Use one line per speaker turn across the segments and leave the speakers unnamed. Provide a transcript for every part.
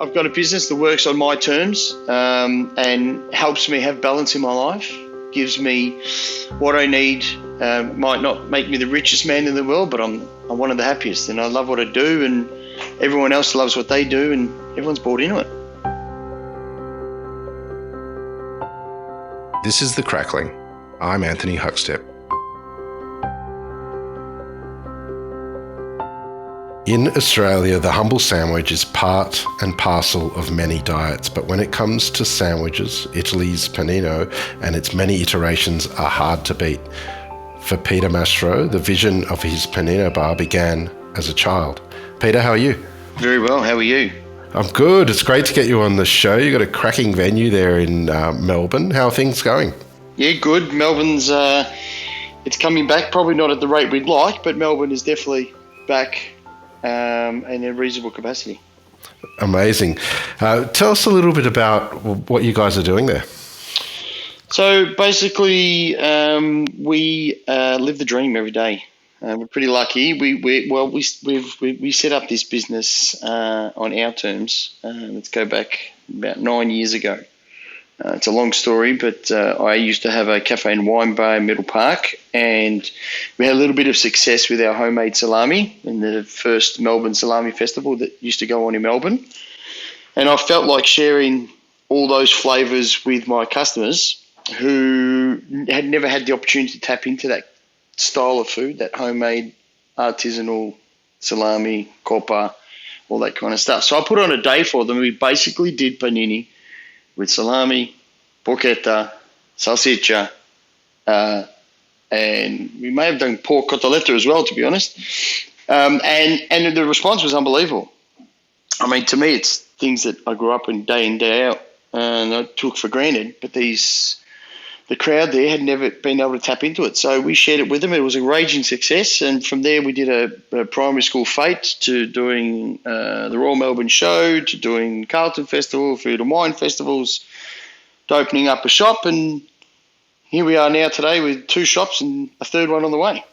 I've got a business that works on my terms and helps me have balance in my life, gives me what I need. Might not make me the richest man in the world, but I'm one of the happiest, and I love what I do, and everyone else loves what they do, and everyone's bought into it.
This is The Crackling. I'm Anthony Huckstep. In Australia, the humble sandwich is part and parcel of many diets, but when it comes to sandwiches, Italy's Panino and its many iterations are hard to beat. For Peter Mastro, the vision of his Panino bar began as a child. Peter, how are you?
Very well, how are you?
I'm good. It's great to get you on the show. You've got a cracking venue there in Melbourne. How are things going?
Yeah, good. Melbourne's, it's coming back, probably not at the rate we'd like, but Melbourne is definitely back. In a reasonable capacity.
Amazing. Tell us a little bit about what you guys are doing there.
So basically, we live the dream every day. We're pretty lucky. We set up this business on our terms. Let's go back about 9 years ago. It's a long story, but I used to have a cafe and wine bar in Middle Park, and we had a little bit of success with our homemade salami in the first Melbourne Salami Festival that used to go on in Melbourne. And I felt like sharing all those flavours with my customers who had never had the opportunity to tap into that style of food, that homemade artisanal salami, coppa, all that kind of stuff. So I put on a day for them. We basically did panini with salami, porchetta, salsiccia, and we may have done pork cotoletta as well, to be honest. And the response was unbelievable. I mean, to me, it's things that I grew up in day out, and I took for granted. But the crowd there had never been able to tap into it, so we shared it with them. It was a raging success, and from there we did a primary school fete to doing the Royal Melbourne Show, to doing Carlton Festival, Food and Wine Festivals, to opening up a shop, and here we are now today with 2 shops and a third one on the way.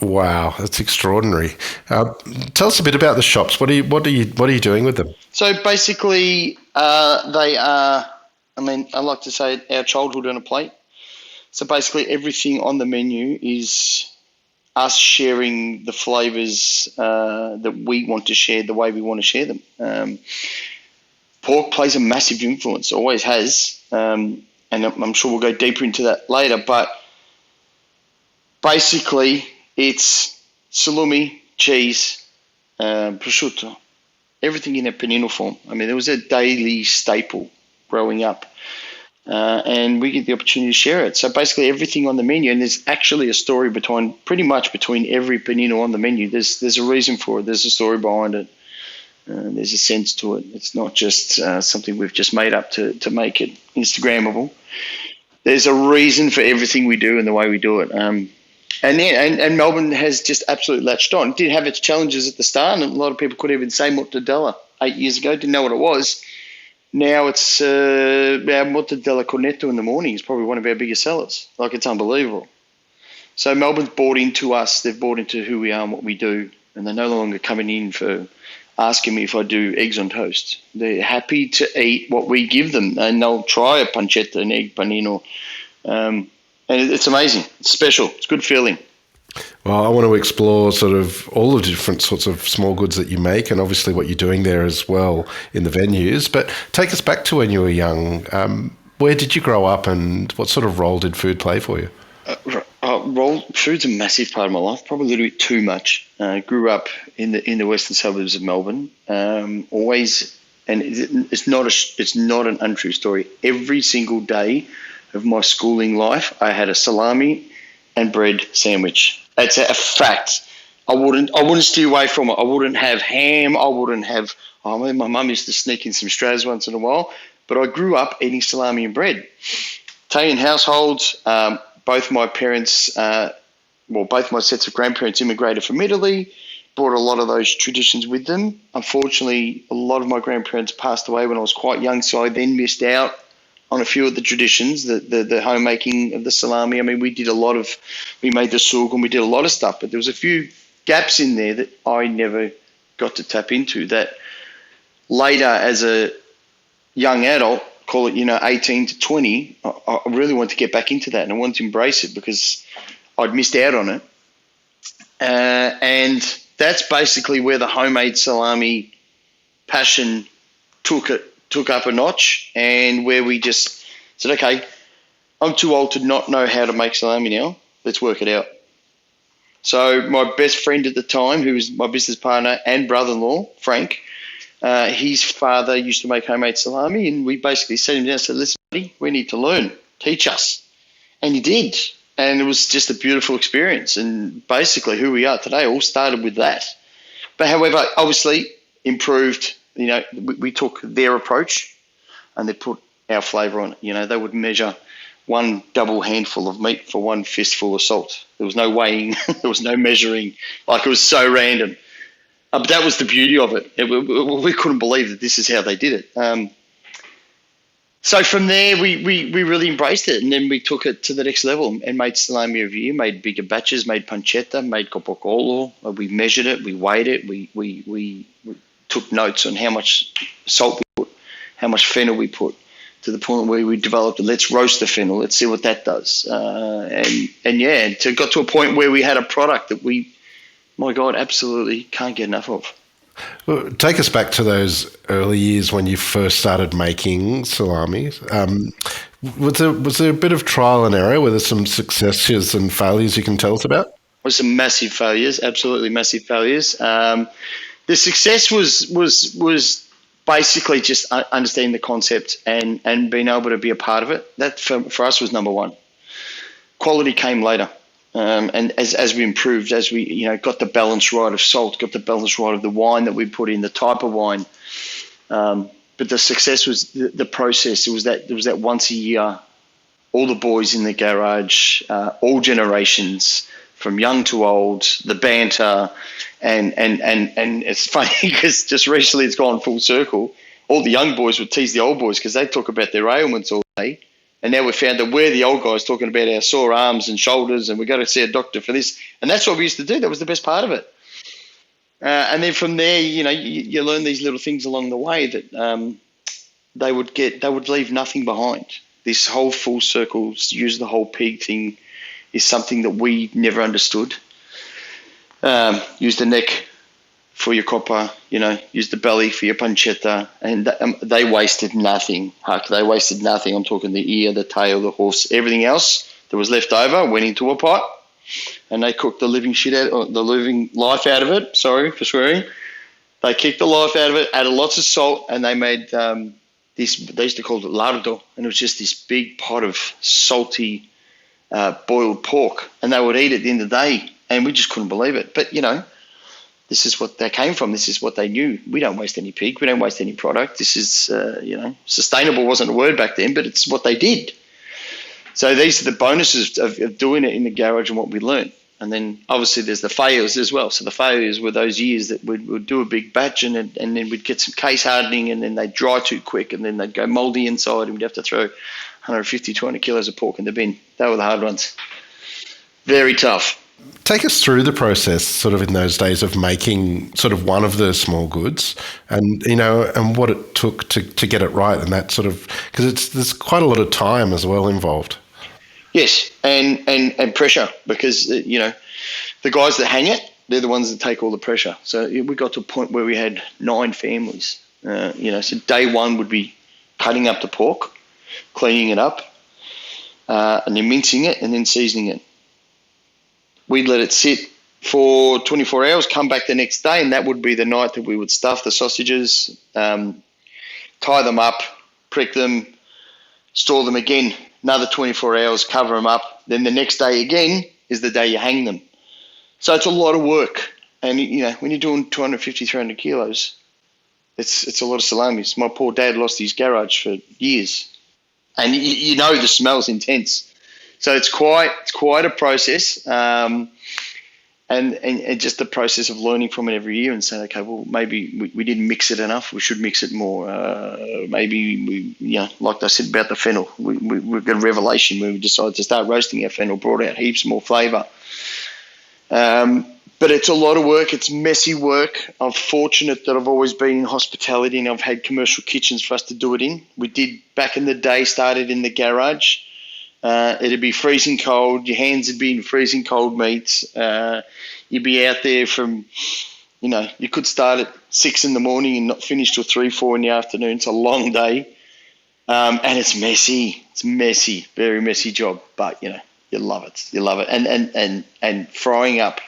Wow, that's extraordinary. Tell us a bit about the shops. What are you doing with them?
So basically, they are. I mean, I like to say our childhood on a plate. So basically everything on the menu is us sharing the flavours that we want to share the way we want to share them. Pork plays a massive influence, always has, and I'm sure we'll go deeper into that later, but basically it's salumi, cheese, prosciutto, everything in a panino form. I mean, it was a daily staple growing up. And we get the opportunity to share it. So basically everything on the menu, and there's actually a story between every panino on the menu. There's a reason for it. There's a story behind it. There's a sense to it. It's not just something we've just made up to make it Instagrammable. There's a reason for everything we do and the way we do it. And Melbourne has just absolutely latched on. It did have its challenges at the start, and a lot of people couldn't even say mortadella 8 years ago, didn't know what it was. Now it's our mortadella cornetto in the morning is probably one of our biggest sellers. Like, it's unbelievable. So Melbourne's bought into us. They've bought into who we are and what we do, and they're no longer coming in for asking me if I do eggs on toast. They're happy to eat what we give them, and they'll try a pancetta, an egg panino. And it's amazing. It's special. It's a good feeling.
Well, I want to explore sort of all the different sorts of small goods that you make, and obviously what you're doing there as well in the venues. But take us back to when you were young. Where did you grow up, and what sort of role did food play for you?
Food's a massive part of my life, probably a little bit too much. Grew up in the western suburbs of Melbourne. Always, and it's not an untrue story. Every single day of my schooling life, I had a salami and bread sandwich. It's a fact. I wouldn't steer away from it. I wouldn't have ham. I wouldn't have. My mum used to sneak in some Stratas once in a while, but I grew up eating salami and bread. Italian households. Both my parents, both my sets of grandparents immigrated from Italy. Brought a lot of those traditions with them. Unfortunately, a lot of my grandparents passed away when I was quite young, so I then missed out on a few of the traditions, the homemaking of the salami. I mean, we made the sorghum, we did a lot of stuff, but there was a few gaps in there that I never got to tap into that later as a young adult, call it, 18 to 20, I really wanted to get back into that and I wanted to embrace it because I'd missed out on it. And that's basically where the homemade salami passion took up a notch, and where we just said, okay, I'm too old to not know how to make salami now. Let's work it out. So my best friend at the time, who was my business partner and brother-in-law, Frank, his father used to make homemade salami, and we basically sat him down and said, listen, buddy, we need to learn. Teach us. And he did. And it was just a beautiful experience. And basically who we are today all started with that. But however, obviously improved, we took their approach and they put our flavour on it. They would measure one double handful of meat for one fistful of salt. There was no weighing. There was no measuring. Like, it was so random. But that was the beauty of it. We couldn't believe that this is how they did it. So from there, we really embraced it, and then we took it to the next level and made salami every year, made bigger batches, made pancetta, made copocolo. We measured it, we weighed it, we took notes on how much salt we put, how much fennel we put, to the point where we developed it. Let's roast the fennel. Let's see what that does. It got to a point where we had a product that we, my God, absolutely can't get enough of.
Well, take us back to those early years when you first started making salami. Was there a bit of trial and error? Were there some successes and failures you can tell us about?
There were some massive failures, absolutely massive failures. The success was basically just understanding the concept and being able to be a part of it. That for us was number one. Quality came later. And as we improved, as we got the balance right of salt, got the balance right of the wine that we put in, the type of wine. But the success was the process. It was that once a year, all the boys in the garage, all generations, from young to old, the banter, and it's funny because just recently it's gone full circle. All the young boys would tease the old boys because they talk about their ailments all day. And now we've found that we're the old guys talking about our sore arms and shoulders, and we've got to see a doctor for this. And that's what we used to do. That was the best part of it. And then from there, you learn these little things along the way that they would leave nothing behind. This whole full circle, use the whole pig thing, is something that we never understood. Use the neck for your copper, use the belly for your pancetta, and they wasted nothing, Huck. They wasted nothing. I'm talking the ear, the tail, the horse, everything else that was left over went into a pot, and they cooked the living life out of it. Sorry for swearing. They kicked the life out of it, added lots of salt, and they made this. They used to call it lardo, and it was just this big pot of salty boiled pork, and they would eat it at the end of the day, and we just couldn't believe it. But this is what they came from. This is what they knew. We don't waste any pig. We don't waste any product. This is, sustainable wasn't a word back then, but it's what they did. So these are the bonuses of doing it in the garage and what we learned. And then obviously there's the failures as well. So the failures were those years that we'd do a big batch and then we'd get some case hardening and then they'd dry too quick and then they'd go moldy inside and we'd have to throw 150, 200 kilos of pork in the bin. They were the hard ones. Very tough.
Take us through the process sort of in those days of making sort of one of the small goods and, and what it took to get it right and that sort of, because there's quite a lot of time as well involved.
Yes, and pressure because, the guys that hang it, they're the ones that take all the pressure. So we got to a point where we had 9 families, so day one would be cutting up the pork, cleaning it up, and then mincing it and then seasoning it. We'd let it sit for 24 hours, come back the next day, and that would be the night that we would stuff the sausages, tie them up, prick them, store them again, another 24 hours, cover them up. Then the next day again is the day you hang them. So it's a lot of work. And, when you're doing 250, 300 kilos, it's a lot of salamis. My poor dad lost his garage for years. And the smell's intense. So it's quite a process, and just the process of learning from it every year and saying, okay, well, maybe we didn't mix it enough. We should mix it more. Maybe like I said about the fennel, we got a revelation when we decided to start roasting our fennel, brought out heaps more flavour. But it's a lot of work. It's messy work. I'm fortunate that I've always been in hospitality and I've had commercial kitchens for us to do it in. We did back in the day, started in the garage. It'd be freezing cold. Your hands would be in freezing cold meats. You'd be out there from, you could start at 6 in the morning and not finish till 3, 4 in the afternoon. It's a long day. And it's messy. It's messy, very messy job. But, you love it. You love it. And frying up,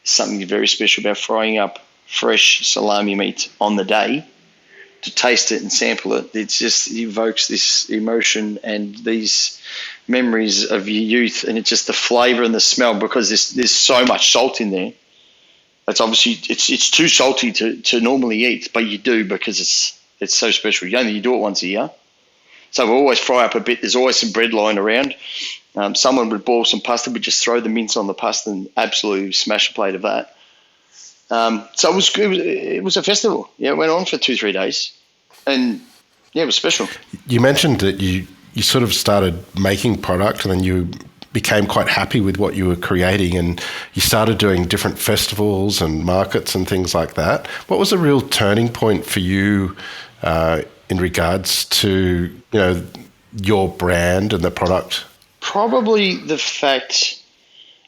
something very special about frying up fresh salami meat on the day. To taste it and sample it, it just evokes this emotion and these memories of your youth, and it's just the flavour and the smell, because there's so much salt in there. It's obviously it's too salty to normally eat, but you do because it's so special. You do it once a year, so we always fry up a bit. There's always some bread lying around. Someone would boil some pasta, we'd just throw the mince on the pasta and absolutely smash a plate of that. So it was a festival. Yeah, it went on for 2-3 days, and it was special.
You mentioned that you sort of started making product, and then you became quite happy with what you were creating, and you started doing different festivals and markets and things like that. What was a real turning point for you in regards to your brand and the product? Probably the fact.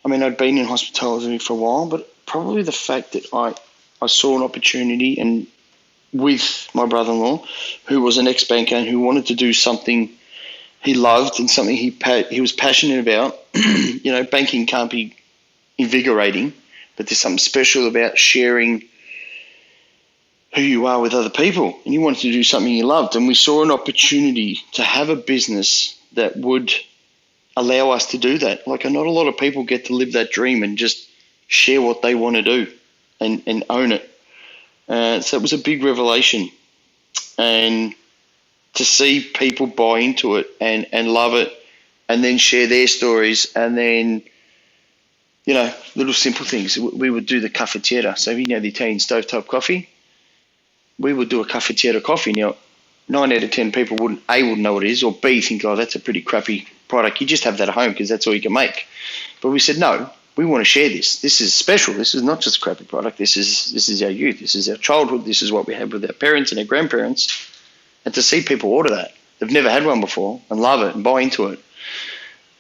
I'd been in hospitality for a while, but probably the fact that I saw an opportunity, and with my brother-in-law, who was an ex-banker and who wanted to do something he loved and something he was passionate about. Banking can't be invigorating, but there's something special about sharing who you are with other people, and you wanted to do something you loved. And we saw an opportunity to have a business that would allow us to do that. Like, not a lot of people get to live that dream and just share what they want to do and own it. So it was a big revelation, and to see people buy into it and love it, and then share their stories, and then, little simple things. We would do the caffettiera. So, the Italian stovetop coffee, we would do a caffettiera coffee. Now, 9 out of 10 people wouldn't know what it is, or B, think, oh, that's a pretty crappy product. You just have that at home because that's all you can make. But we said, no, we want to share this. This is special. This is not just a crappy product. This is our youth. This is our childhood. This is what we had with our parents and our grandparents. And to see people order that, they've never had one before, and love it and buy into it,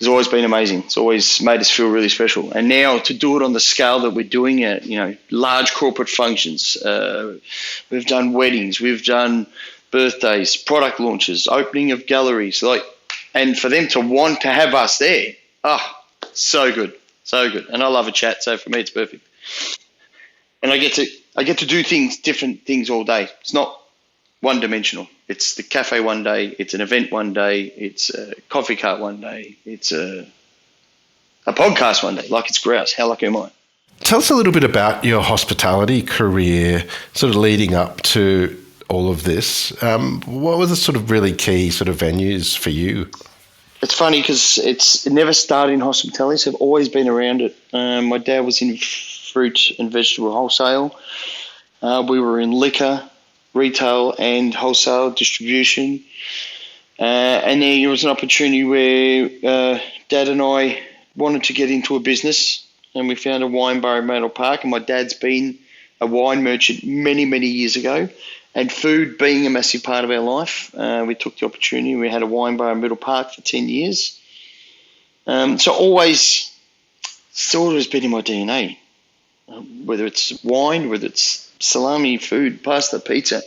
has always been amazing. It's always made us feel really special. And now to do it on the scale that we're doing it, large corporate functions, we've done weddings, we've done birthdays, product launches, opening of galleries, and for them to want to have us there, so good, so good. And I love a chat, so for me it's perfect. And I get to do different things all day. It's not one-dimensional. It's the cafe one day, it's an event one day, it's a coffee cart one day, it's a podcast one day. Like, it's grouse. How lucky am I? Tell us a little bit about your hospitality career, sort of leading up to all of this. What were the sort of really key sort of venues for you?
It's funny because it never started in hospitality, so I've always been around it. My dad was in fruit and vegetable wholesale. We were in liquor, retail and wholesale distribution. And there was an opportunity where Dad and I wanted to get into a business, and we found a wine bar in Mandel Park, and my dad's been a wine merchant many, many years ago, and food being a massive part of our life, we took the opportunity. We had a wine bar in Middle Park for 10 years. So always sort of has been in my DNA, whether it's wine, whether it's salami, food, pasta, pizza.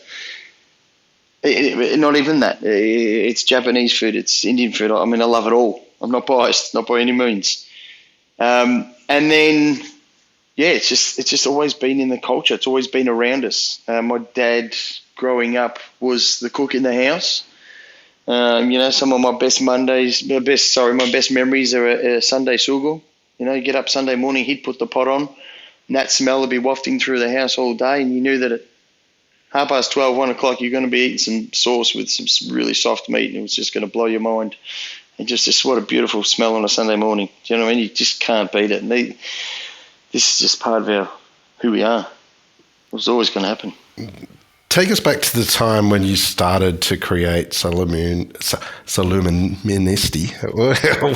Not even that. It's Japanese food. It's Indian food. I love it all. I'm not biased, not by any means. And then, it's just always been in the culture. It's always been around us. My dad, growing up, was the cook in the house. Some of my best my best memories are a Sunday sugo. You get up Sunday morning, he'd put the pot on, and that smell would be wafting through the house all day, and you knew that at 12:30, 1 o'clock, you're going to be eating some sauce with some really soft meat, and it was just going to blow your mind. And just what a beautiful smell on a Sunday morning. Do you know what I mean? You just can't beat it. And this is just part of who we are. It was always going to happen.
Take us back to the time when you started to create Saluministi.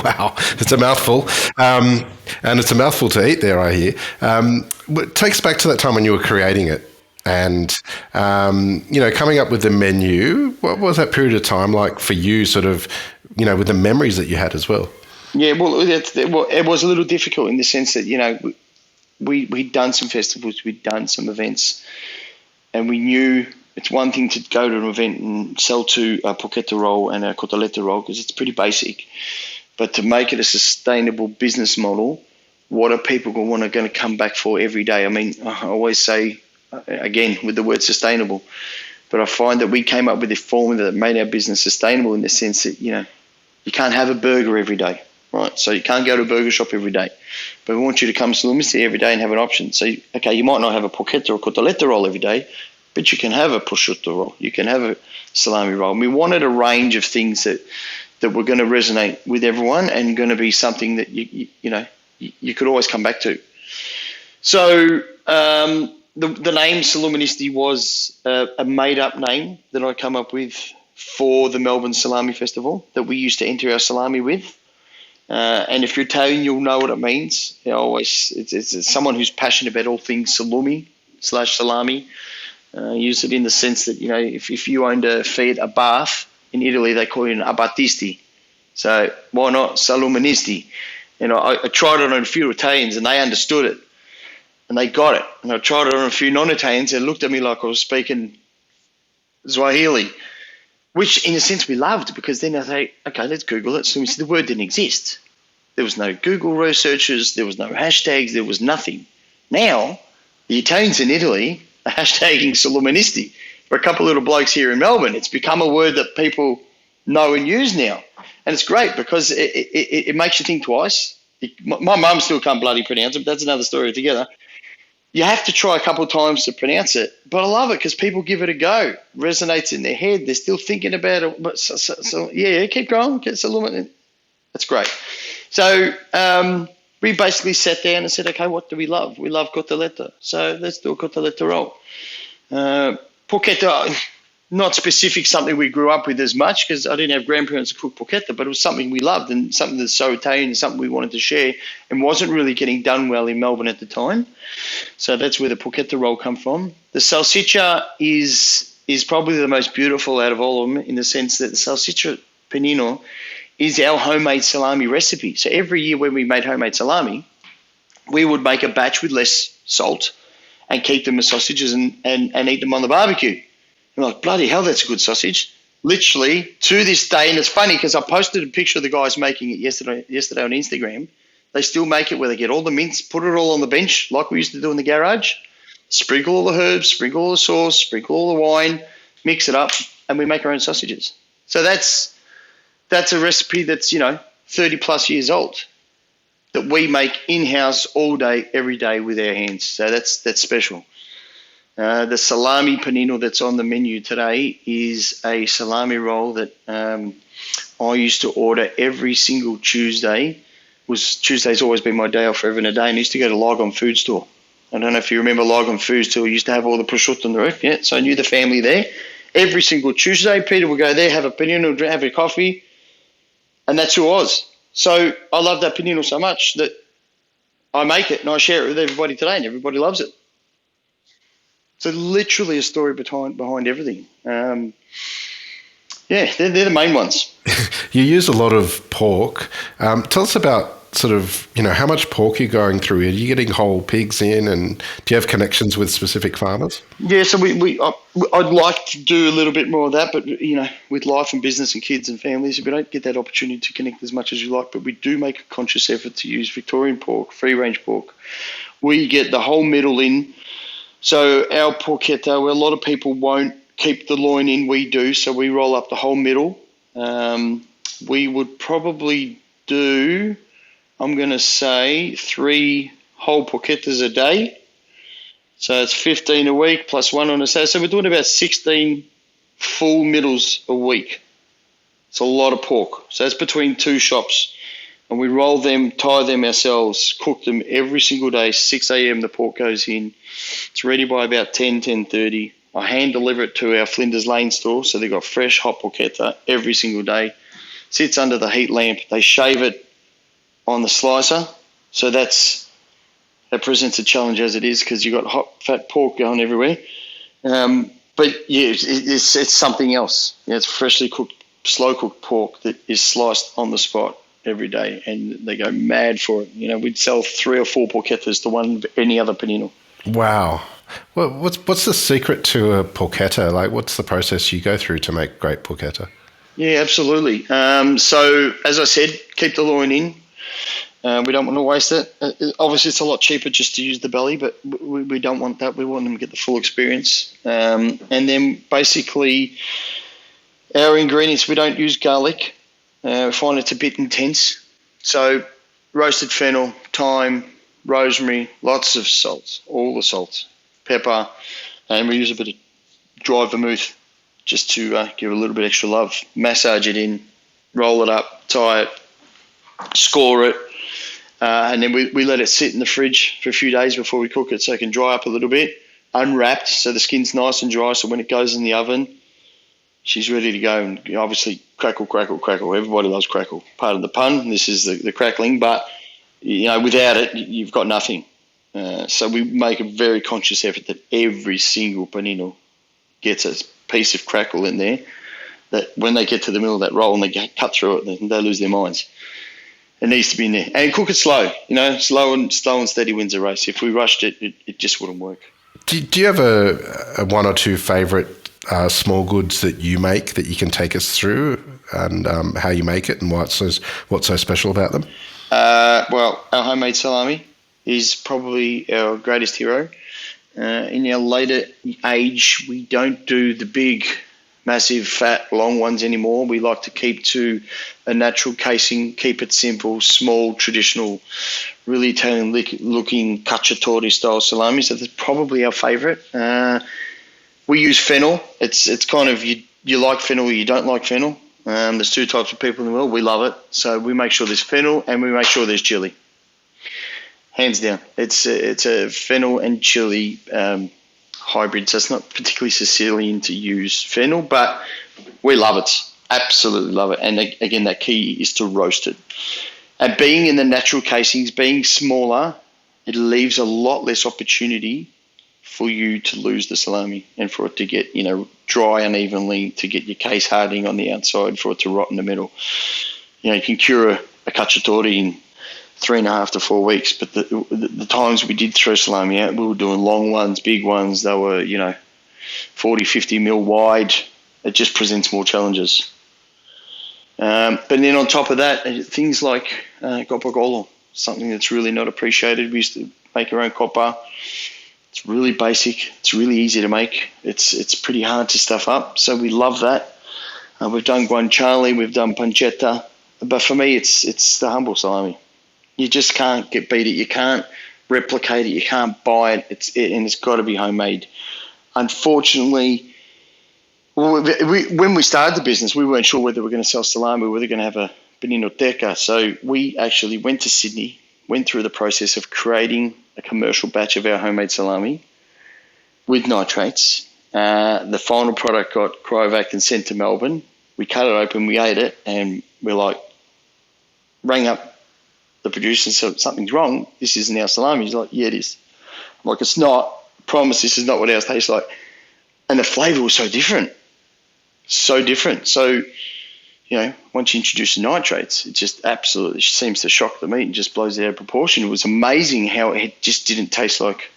Wow, it's a mouthful. And it's a mouthful to eat there, I hear. But take us back to that time when you were creating it and, coming up with the menu. What was that period of time like for you, sort of, with the memories that you had as well?
Yeah, well, it was a little difficult in the sense that, we'd done some festivals, we'd done some events, and we knew it's one thing to go to an event and sell to a porchetta roll and a cotoletta roll because it's pretty basic. But to make it a sustainable business model, what are people going to come back for every day? I mean, I always say, again, with the word sustainable, but I find that we came up with a formula that made our business sustainable in the sense that, you can't have a burger every day, right? So you can't go to a burger shop every day. But we want you to come to Saluministi every day and have an option. So, okay, you might not have a porchetta or cotoletta roll every day, but you can have a prosciutto roll. You can have a salami roll. And we wanted a range of things that were going to resonate with everyone and going to be something that, you could always come back to. So the name Saluministi was a made-up name that I come up with for the Melbourne Salami Festival that we used to enter our salami with. And if you're Italian, you'll know what it means. It's someone who's passionate about all things salumi/salami. Use it in the sense that, if you owned a bath in Italy, they call it an abattisti. So why not Saluministi? I tried it on a few Italians and they understood it and they got it. And I tried it on a few non-Italians and looked at me like I was speaking Swahili, which in a sense we loved because then I say, okay, let's Google it. So the word didn't exist. There was no Google researches. There was no hashtags. There was nothing. Now, the Italians in Italy are hashtagging Saluministi. For a couple of little blokes here in Melbourne, it's become a word that people know and use now. And it's great because it makes you think twice. My mum still can't bloody pronounce it, but that's another story altogether. You have to try a couple of times to pronounce it, but I love it because people give it a go. Resonates in their head. They're still thinking about it. But so yeah, keep going. Get Saluministi. That's great. So we basically sat down and said, okay, what do we love? We love cotoletta. So let's do a cotoletta roll. Porchetta, not specific something we grew up with as much because I didn't have grandparents who cook porchetta, but it was something we loved and something that's so Italian and something we wanted to share and wasn't really getting done well in Melbourne at the time. So that's where the porchetta roll come from. The salsiccia is probably the most beautiful out of all of them in the sense that the salsiccia Panino is our homemade salami recipe. So every year when we made homemade salami, we would make a batch with less salt and keep them as sausages and eat them on the barbecue. I'm like, bloody hell, that's a good sausage. Literally, to this day, and it's funny because I posted a picture of the guys making it yesterday on Instagram. They still make it where they get all the mince, put it all on the bench like we used to do in the garage, sprinkle all the herbs, sprinkle all the sauce, sprinkle all the wine, mix it up, and we make our own sausages. So that's a recipe that's, 30 plus years old that we make in-house all day, every day with our hands. So that's special. The salami panino that's on the menu today is a salami roll that I used to order every single Tuesday. Tuesday's always been my day off forever and a day, and I used to go to Locke Food Store. I don't know if you remember Locke Food Store. Used to have all the prosciutto on the roof, yeah. So I knew the family there. Every single Tuesday, Peter would go there, have a panino, have a coffee, and that's who I was. So I love that panino so much that I make it and I share it with everybody today, and everybody loves it. So literally a story behind everything. They're the main ones.
You use a lot of pork. Tell us about sort of, how much pork you're going through. Are you getting whole pigs in, and do you have connections with specific farmers?
Yeah, so I'd like to do a little bit more of that, but, with life and business and kids and families, we don't get that opportunity to connect as much as you like, but we do make a conscious effort to use Victorian pork, free-range pork. We get the whole middle in. So our porchetta, where a lot of people won't keep the loin in, we do. So we roll up the whole middle. We would probably do, I'm going to say, 3 whole porchettas a day. So it's 15 a week plus 1 on a Saturday. So we're doing about 16 full middles a week. It's a lot of pork. So that's between 2 shops. And we roll them, tie them ourselves, cook them every single day. 6 a.m. the pork goes in. It's ready by about 10:30. I hand deliver it to our Flinders Lane store, so they've got fresh hot porchetta every single day. Sits under the heat lamp. They shave it on the slicer, so that presents a challenge as it is because you've got hot fat pork going everywhere. But yeah, it's something else. It's freshly cooked, slow cooked pork that is sliced on the spot every day, and they go mad for it. We'd sell 3 or 4 porchettas to one of any other panino.
Wow. Well, what's the secret to a porchetta? Like, what's the process you go through to make great porchetta?
Yeah, absolutely. So, as I said, keep the loin in. We don't want to waste it. Obviously, it's a lot cheaper just to use the belly, but we don't want that. We want them to get the full experience. And then basically, our ingredients, we don't use garlic. We find it's a bit intense. So, roasted fennel, thyme, rosemary, lots of salt, all the salt, pepper, and we use a bit of dry vermouth just to give a little bit extra love. Massage it in, roll it up, tie it, score it, and then we let it sit in the fridge for a few days before we cook it so it can dry up a little bit, unwrapped so the skin's nice and dry, so when it goes in the oven, she's ready to go. And obviously, crackle, crackle, crackle. Everybody loves crackle. Pardon the pun, this is the crackling, but without it, you've got nothing. So we make a very conscious effort that every single panino gets a piece of crackle in there, that when they get to the middle of that roll and they cut through it, they lose their minds. It needs to be in there. And cook it slow. Slow and steady wins a race. If we rushed it, it just wouldn't work.
Do you have a one or two favourite small goods that you make that you can take us through, and how you make it and what's so special about them?
Well, our homemade salami is probably our greatest hero. In our later age, we don't do the big, massive, fat, long ones anymore. We like to keep to a natural casing, keep it simple, small, traditional, really Italian-looking cacciatore style salami. So that's probably our favourite. We use fennel. It's kind of you like fennel or you don't like fennel. There's 2 types of people in the world. We love it. So we make sure there's fennel and we make sure there's chili. Hands down. It's a fennel and chili hybrid. So it's not particularly Sicilian to use fennel, but we love it. Absolutely love it. And again, that key is to roast it. And being in the natural casings, being smaller, it leaves a lot less opportunity for you to lose the salami and for it to get, dry unevenly, to get your case hardening on the outside, for it to rot in the middle. You can cure a cacciatore in 3.5 to 4 weeks, but the times we did throw salami out, we were doing long ones, big ones. They were, 40, 50 mil wide. It just presents more challenges. But then on top of that, things like coppa, something that's really not appreciated. We used to make our own coppa. It's really basic. It's really easy to make. It's pretty hard to stuff up. So we love that. We've done guanciale, we've done pancetta, but for me, it's the humble salami. You just can't beat it. You can't replicate it. You can't buy it. And it's got to be homemade. Unfortunately, when we started the business, we weren't sure whether we were going to sell salami or whether we were going to have a paninoteca. So we actually went to Sydney, went through the process of creating a commercial batch of our homemade salami with nitrates. The final product got cryovac and sent to Melbourne. We cut it open, we ate it, and we're rang up the producer and said, something's wrong. This isn't our salami. He's like, yeah, it is. I'm like, it's not. I promise this is not what ours tastes like. And the flavour was so different. So different. So, once you introduce the nitrates, it just absolutely seems to shock the meat and just blows it out of proportion. It was amazing how it just didn't taste like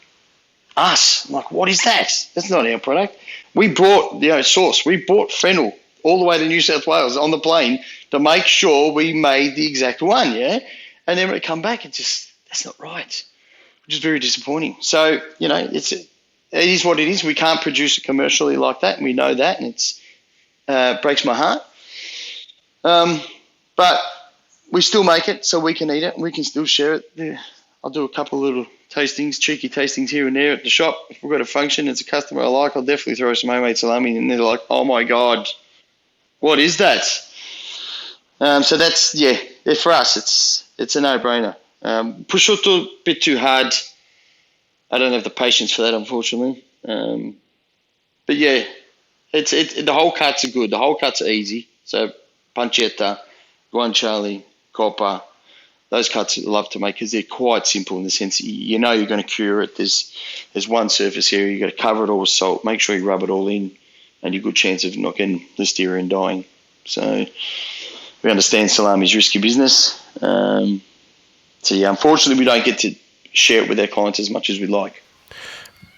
us. I'm like, what is that? That's not our product. We brought sauce. We brought fennel all the way to New South Wales on the plane to make sure we made the exact one, yeah? And then when it come back, that's not right, which is very disappointing. So, it is what it is. We can't produce it commercially like that, and we know that, and it breaks my heart. But we still make it so we can eat it and we can still share it. Yeah. I'll do a couple of little tastings, cheeky tastings here and there at the shop. If we've got a function, it's a customer I like, I'll definitely throw some homemade salami and they're like, oh my God, what is that? So that's, for us, it's a no-brainer. Prosciutto, a bit too hard. I don't have the patience for that, unfortunately. But yeah, the whole cuts are good. The whole cuts are easy. So pancetta, guanciale, coppa, those cuts I love to make because they're quite simple in the sense you know you're going to cure it. There's one surface area, you've got to cover it all with salt, make sure you rub it all in, and you've a good chance of not getting listeria and dying. So we understand salami's risky business. So yeah, unfortunately we don't get to share it with our clients as much as we'd like.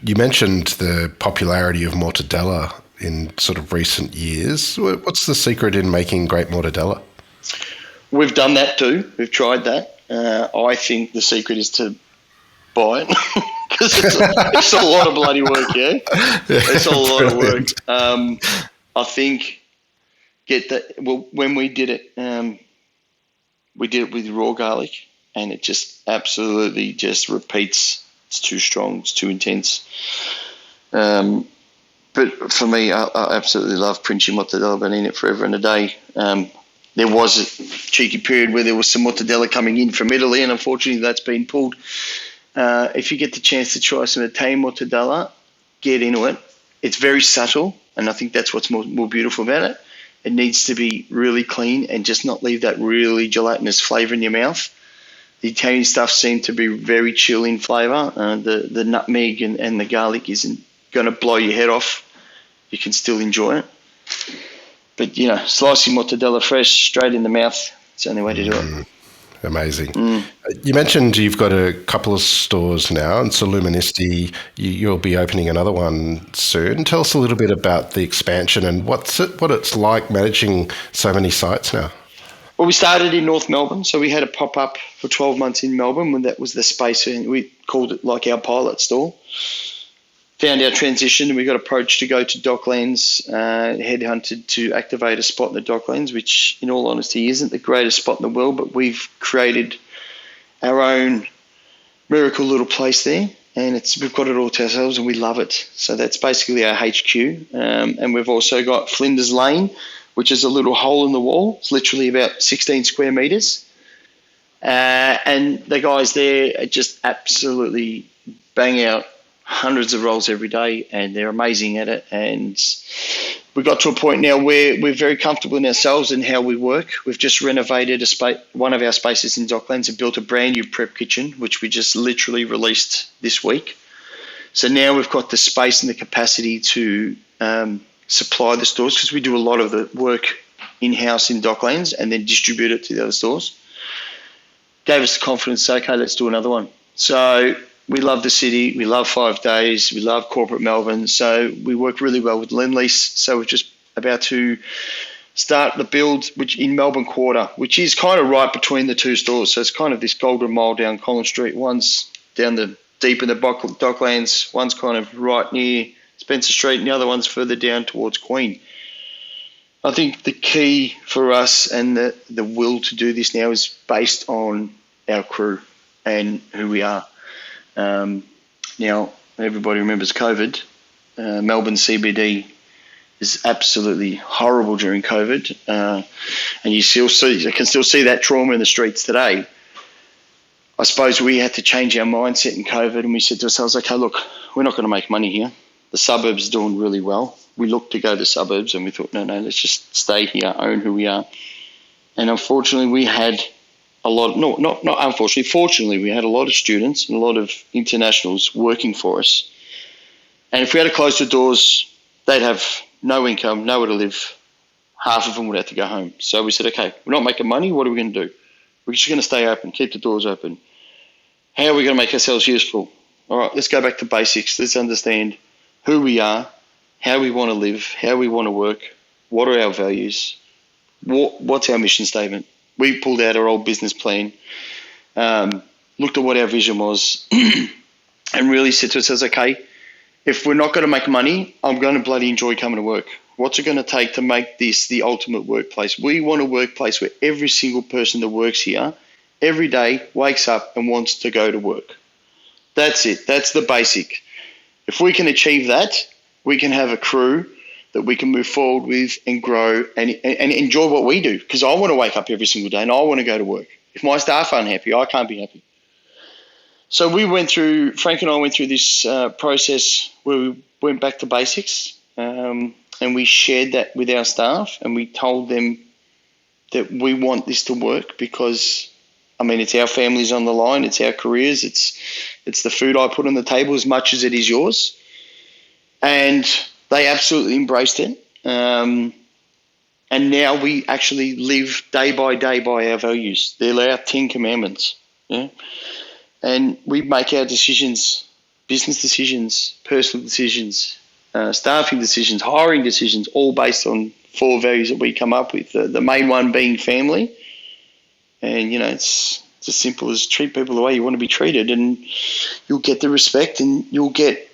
You mentioned the popularity of mortadella in sort of recent years. What's the secret in making great mortadella?
We've done that too. We've tried that. I think the secret is to buy it because it's a lot of bloody work, yeah? It's a lot of work. I think when we did it with raw garlic, and it just absolutely just repeats. It's too strong. It's too intense. But for me, I absolutely love Princi mortadella. I've been eating it forever and a day. There was a cheeky period where there was some mortadella coming in from Italy, and unfortunately that's been pulled. If you get the chance to try some Italian mortadella, get into it. It's very subtle, and I think that's what's more beautiful about it. It needs to be really clean and just not leave that really gelatinous flavour in your mouth. The Italian stuff seemed to be very chill in flavour. The nutmeg and the garlic isn't going to blow your head off. You can still enjoy it. But, slicing mortadella fresh, straight in the mouth, it's the only way to do it.
Amazing. You mentioned you've got a couple of stores now, and Saluministi, you'll be opening another one soon. Tell us a little bit about the expansion and what it's like managing so many sites now.
Well, we started in North Melbourne, so we had a pop-up for 12 months in Melbourne when that was the space, and we called it like our pilot store. Found our transition, and we got approached to go to Docklands, headhunted to activate a spot in the Docklands, which in all honesty isn't the greatest spot in the world, but we've created our own miracle little place there, and we've got it all to ourselves and we love it. So that's basically our HQ, and we've also got Flinders Lane, which is a little hole in the wall. It's literally about 16 square metres. And the guys there just absolutely bang out hundreds of rolls every day, and they're amazing at it. And we got to a point now where we're very comfortable in ourselves and how we work. We've just renovated one of our spaces in Docklands and built a brand new prep kitchen, which we just literally released this week. So now we've got the space and the capacity to supply the stores, because we do a lot of the work in-house in Docklands and then distribute it to the other stores. Gave us the confidence to say, okay, let's do another one. So we love the city, we love 5 days, we love corporate Melbourne, so we work really well with Lendlease. So we're just about to start the build, which in Melbourne Quarter, which is kind of right between the two stores. So it's kind of this golden mile down Collins Street. One's down deep in the Docklands, one's kind of right near Spencer Street, and the other one's further down towards Queen. I think the key for us and the will to do this now is based on our crew and who we are. Now, everybody remembers COVID. Melbourne CBD is absolutely horrible during COVID, and you can still see that trauma in the streets today. I suppose we had to change our mindset in COVID, and we said to ourselves, okay, look, we're not going to make money here. The suburbs are doing really well. We looked to go to the suburbs, and we thought, no, let's just stay here, own who we are. And unfortunately, we had fortunately, we had a lot of students and a lot of internationals working for us. And if we had to close the doors, they'd have no income, nowhere to live. Half of them would have to go home. So we said, okay, we're not making money. What are we going to do? We're just going to stay open, keep the doors open. How are we going to make ourselves useful? All right, let's go back to basics. Let's understand who we are, how we want to live, how we want to work, what are our values, what's our mission statement. We pulled out our old business plan, looked at what our vision was, and really said to ourselves, okay, if we're not going to make money, I'm going to bloody enjoy coming to work. What's it going to take to make this the ultimate workplace? We want a workplace where every single person that works here every day wakes up and wants to go to work. That's it. That's the basic. If we can achieve that, we can have a crew that we can move forward with and grow and enjoy what we do. Because I want to wake up every single day and I want to go to work. If my staff aren't happy, I can't be happy. So Frank and I went through this process where we went back to basics. and we shared that with our staff, and we told them that we want this to work because, I mean, it's our families on the line, it's our careers, it's the food I put on the table as much as it is yours. And they absolutely embraced it. And now we actually live day by our values. They're our 10 commandments. Yeah? And we make our decisions, business decisions, personal decisions, staffing decisions, hiring decisions, all based on 4 values that we come up with. The main one being family. And, it's as simple as treat people the way you want to be treated, and you'll get the respect and you'll get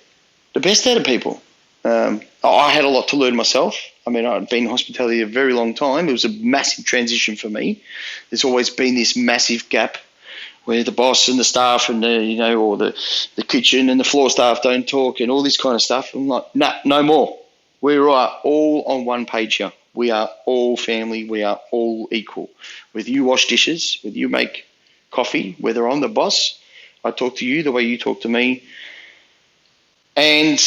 the best out of people. I had a lot to learn myself. I mean, I'd been in hospitality a very long time. It was a massive transition for me. There's always been this massive gap where the boss and the staff and or the kitchen and the floor staff don't talk and all this kind of stuff. I'm like, no more. We are all on one page here. We are all family. We are all equal. Whether you wash dishes, whether you make coffee, whether I'm the boss, I talk to you the way you talk to me. And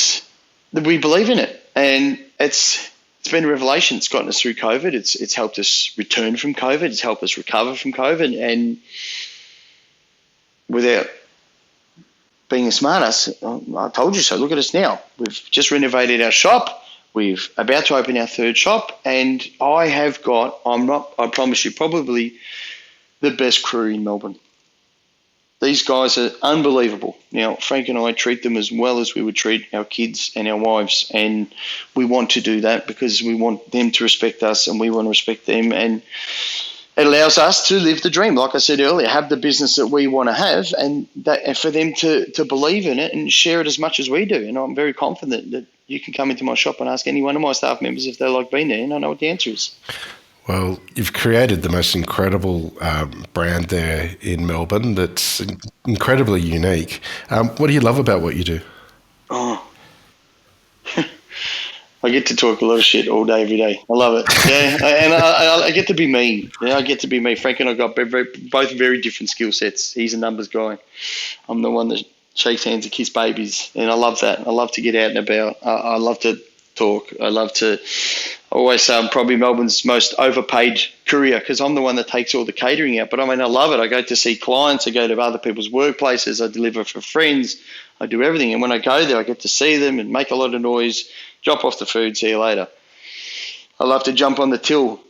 we believe in it. And it's been a revelation. It's gotten us through COVID. It's helped us return from COVID. It's helped us recover from COVID. And without being a smartass, I told you so. Look at us now. We've just renovated our shop. We're about to open our 3rd shop. And I have got, I promise you, probably the best crew in Melbourne. These guys are unbelievable. Now, Frank and I treat them as well as we would treat our kids and our wives. And we want to do that because we want them to respect us and we want to respect them. And it allows us to live the dream. Like I said earlier, have the business that we want to have and for them to believe in it and share it as much as we do. And I'm very confident that you can come into my shop and ask any one of my staff members if they like being there, and I know what the answer is.
Well, you've created the most incredible brand there in Melbourne that's incredibly unique. What do you love about what you do?
Oh, I get to talk a lot of shit all day, every day. I love it. Yeah, and I get to be me. Yeah, I get to be me. Frank and I got both very different skill sets. He's a numbers guy. I'm the one that shakes hands and kiss babies, and I love that. I love to get out and about. I love to talk. I always say I'm probably Melbourne's most overpaid courier because I'm the one that takes all the catering out. But I mean, I love it. I go to see clients. I go to other people's workplaces. I deliver for friends. I do everything. And when I go there, I get to see them and make a lot of noise, drop off the food, see you later. I love to jump on the till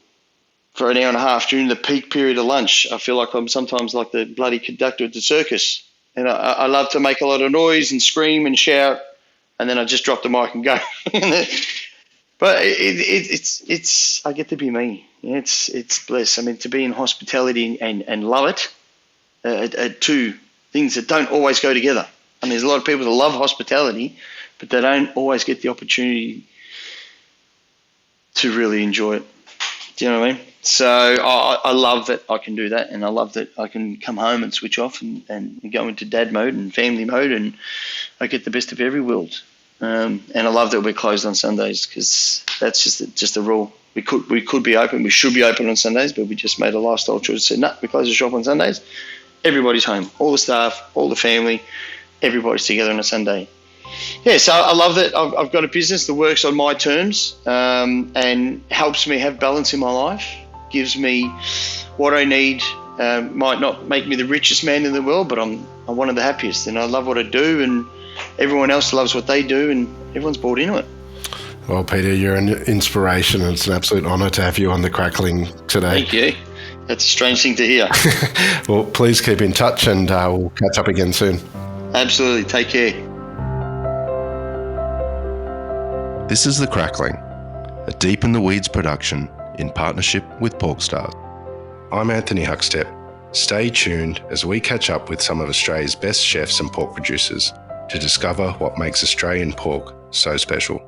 for an hour and a half during the peak period of lunch. I feel like I'm sometimes like the bloody conductor at the circus. And I love to make a lot of noise and scream and shout, and then I just drop the mic and go. But it's I get to be me. It's bliss. I mean, to be in hospitality and love it are 2 things that don't always go together. I mean, there's a lot of people that love hospitality, but they don't always get the opportunity to really enjoy it. Do you know what I mean? So I love that I can do that, and I love that I can come home and switch off and go into dad mode and family mode, and I get the best of every world. And I love that we're closed on Sundays because that's just a rule. We could be open. We should be open on Sundays, but we just made a lifestyle choice. Said, no, we close the shop on Sundays. Everybody's home. All the staff, all the family, everybody's together on a Sunday. Yeah, so I love that I've got a business that works on my terms and helps me have balance in my life, gives me what I need. Might not make me the richest man in the world, but I'm one of the happiest, and I love what I do, and everyone else loves what they do, and everyone's bought into it.
Well, Peter, you're an inspiration, and it's an absolute honour to have you on the Crackling today.
Thank you. That's a strange thing to hear.
Well, please keep in touch, and we'll catch up again soon.
Absolutely. Take care.
This is The Crackling, a Deep in the Weeds production in partnership with PorkStar. I'm Anthony Huckstep. Stay tuned as we catch up with some of Australia's best chefs and pork producers to discover what makes Australian pork so special.